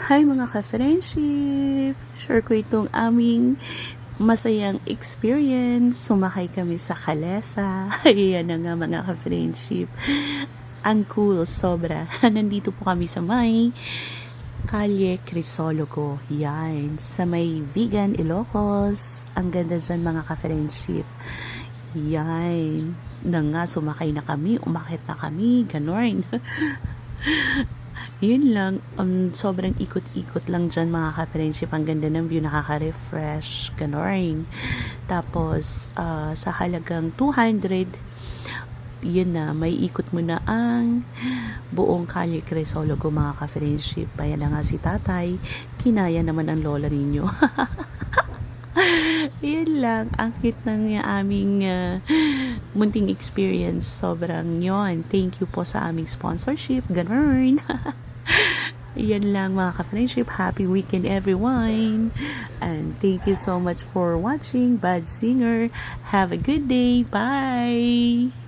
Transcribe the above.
Hi mga ka-friendship! Share ko itong aming masayang experience. Sumakay kami sa Kalesa. Ayan na nga mga ka-friendship. Ang cool, sobra. Nandito po kami sa may Kalye Crisologo. Yan. Sa may Vegan Ilocos. Ang ganda dyan mga ka-friendship. Yan. Na nga, sumakay na kami. Umakit na kami. Ganon. Yun lang, sobrang ikot-ikot lang dyan mga ka-friendship. Ang ganda ng view, nakaka-refresh, ganon. Tapos, sa halagang 200, yun na, may ikot mo na ang buong Kalye Crisologo mga ka-friendship. Ayan na nga si tatay, kinaya naman ang lola ninyo. Yun lang, ang cute ng aming munting experience. Sobrang yon. Thank you po sa aming sponsorship. Ganon. Yan lang mga ka-friendship. Happy weekend everyone. And thank you so much for watching Bad Singer. Have a good day. Bye.